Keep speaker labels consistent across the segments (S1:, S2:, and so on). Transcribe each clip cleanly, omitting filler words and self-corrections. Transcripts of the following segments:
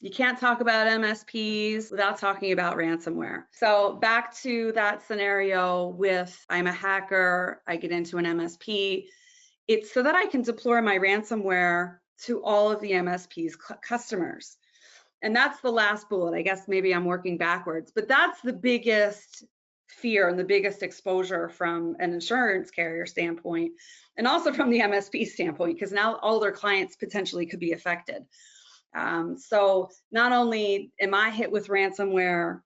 S1: You can't talk about MSPs without talking about ransomware. So back to that scenario with I'm a hacker, I get into an MSP. It's so that I can deploy my ransomware to all of the MSP's customers. And that's the last bullet. I guess maybe I'm working backwards, but that's the biggest fear and the biggest exposure from an insurance carrier standpoint, and also from the MSP standpoint, because now all their clients potentially could be affected. So not only am I hit with ransomware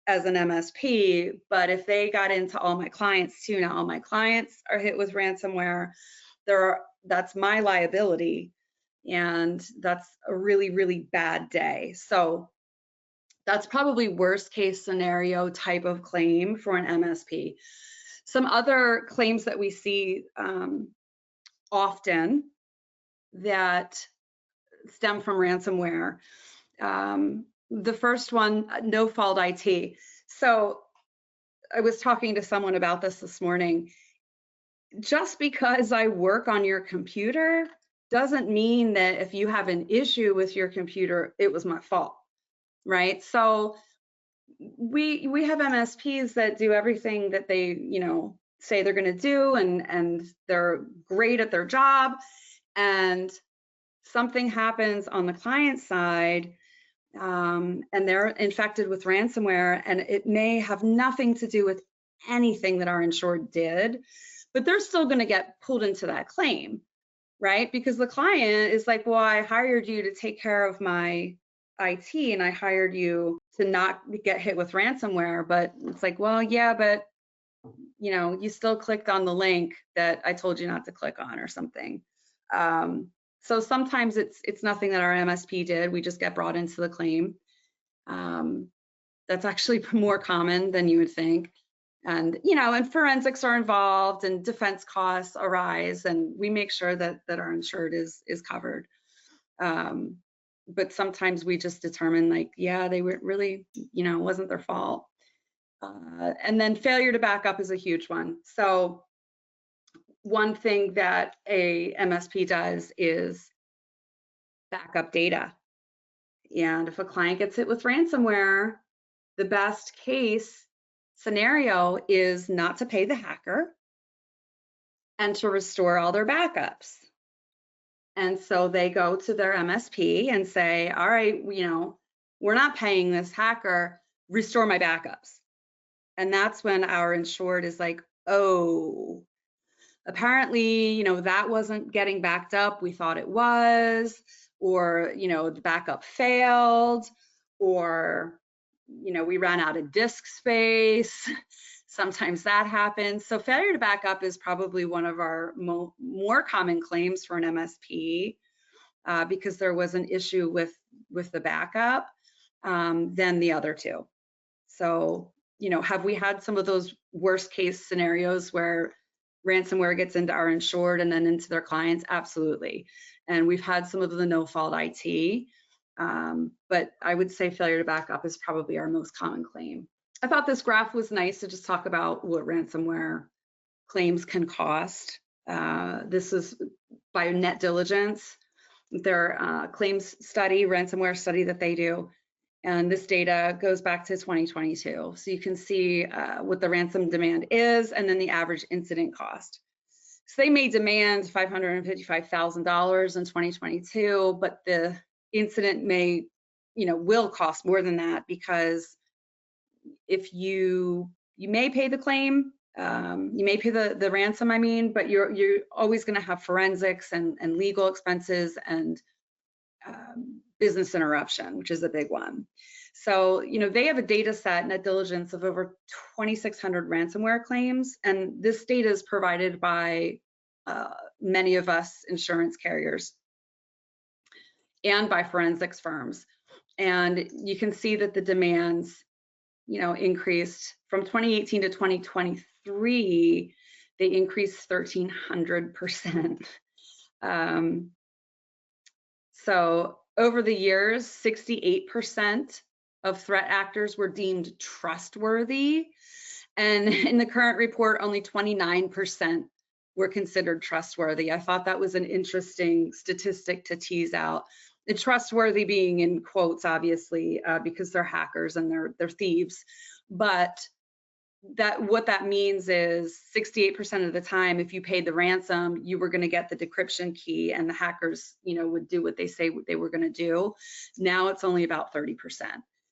S1: as an MSP, but if they got into all my clients too, now all my clients are hit with ransomware, that's my liability, and that's a really, really bad day. So that's probably worst case scenario type of claim for an MSP. Some other claims that we see often that stem from ransomware. The first one, no fault IT. So I was talking to someone about this morning. Just because I work on your computer doesn't mean that if you have an issue with your computer, it was my fault, right? So we have MSPs that do everything that they, say they're going to do, and they're great at their job, and something happens on the client side, and they're infected with ransomware, and it may have nothing to do with anything that our insured did, but they're still going to get pulled into that claim, right? Because the client is like, well, I hired you to take care of my IT, and I hired you to not get hit with ransomware. But it's like, well, yeah, but you still clicked on the link that I told you not to click on or something. So sometimes it's nothing that our MSP did. We just get brought into the claim. That's actually more common than you would think. And and forensics are involved, and defense costs arise, and we make sure that our insured is covered. But sometimes we just determine, like, yeah, they were really, it wasn't their fault. And then failure to back up is a huge one. So one thing that a MSP does is back up data. And if a client gets hit with ransomware, the best case scenario is not to pay the hacker and to restore all their backups. And so they go to their MSP and say, all right, we're not paying this hacker, restore my backups. And that's when our insured is like, oh, apparently, that wasn't getting backed up. We thought it was, or, the backup failed, or, we ran out of disk space. Sometimes that happens. So failure to back up is probably one of our more common claims for an MSP, because there was an issue with the backup than the other two. So, have we had some of those worst case scenarios where ransomware gets into our insured and then into their clients? Absolutely. And we've had some of the no fault IT, but I would say failure to back up is probably our most common claim. I thought this graph was nice to just talk about what ransomware claims can cost. This is by Net Diligence, their claims study, ransomware study that they do. And this data goes back to 2022. So you can see what the ransom demand is, and then the average incident cost. So they may demand $555,000 in 2022, but the incident will cost more than that, because if you may pay the claim, you may pay the ransom, but you're always going to have forensics and legal expenses and business interruption, which is a big one. So, they have a data set, Net Diligence, of over 2,600 ransomware claims, and this data is provided by many of us insurance carriers and by forensics firms. And you can see that the demands, increased from 2018 to 2023. They increased 1,300%. So over the years, 68% of threat actors were deemed trustworthy. And in the current report, only 29% were considered trustworthy. I thought that was an interesting statistic to tease out. And trustworthy being in quotes, obviously, because they're hackers and they're thieves. But what that means is 68% of the time, if you paid the ransom, you were going to get the decryption key, and the hackers, would do what they say they were going to do. Now it's only about 30%.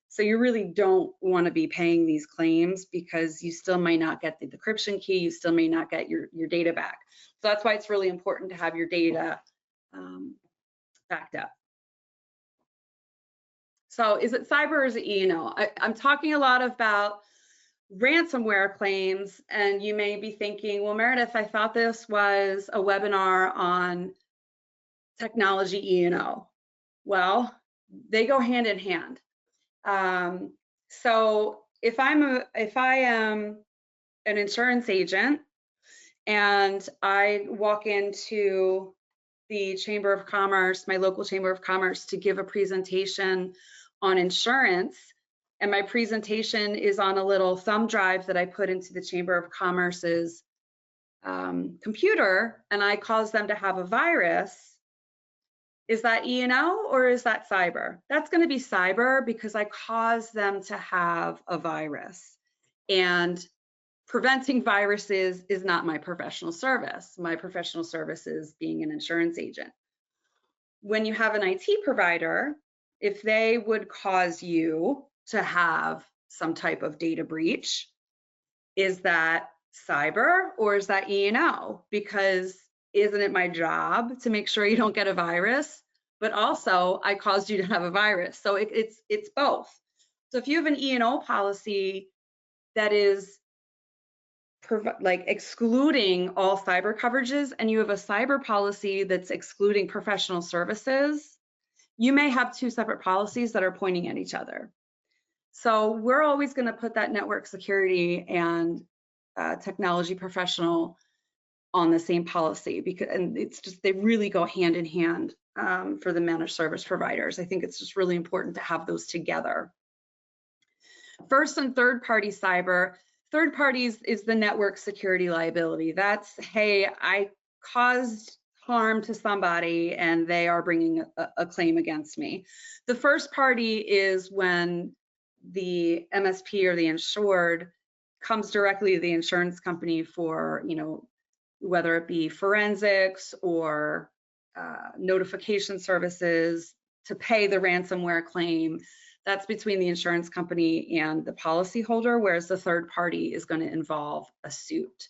S1: So you really don't want to be paying these claims, because you still may not get the decryption key, you still may not get your data back. So that's why it's really important to have your data backed up. So is it cyber or is it E&O? I'm talking a lot about ransomware claims, and you may be thinking, well, Meredith, I thought this was a webinar on technology E&O. Well, they go hand in hand. So if I am an insurance agent and I walk into the Chamber of Commerce, my local Chamber of Commerce, to give a presentation on insurance, and my presentation is on a little thumb drive that I put into the Chamber of Commerce's computer, and I cause them to have a virus, is that E&O or is that cyber? That's going to be cyber, because I caused them to have a virus. And preventing viruses is not my professional service. My professional service is being an insurance agent. When you have an IT provider, if they would cause you to have some type of data breach, is that cyber or is that E&O? Because isn't it my job to make sure you don't get a virus, but also I caused you to have a virus? So it's both. So if you have an E&O policy that is like excluding all cyber coverages, and you have a cyber policy that's excluding professional services, you may have two separate policies that are pointing at each other. So we're always going to put that network security and technology professional on the same policy, because, and it's just, they really go hand in hand for the managed service providers. I think it's just really important to have those together. First and third party cyber. Third parties is the network security liability. That's, hey, I caused harm to somebody and they are bringing a claim against me. The first party is when the MSP or the insured comes directly to the insurance company for, whether it be forensics or notification services to pay the ransomware claim. That's between the insurance company and the policyholder, whereas the third party is going to involve a suit.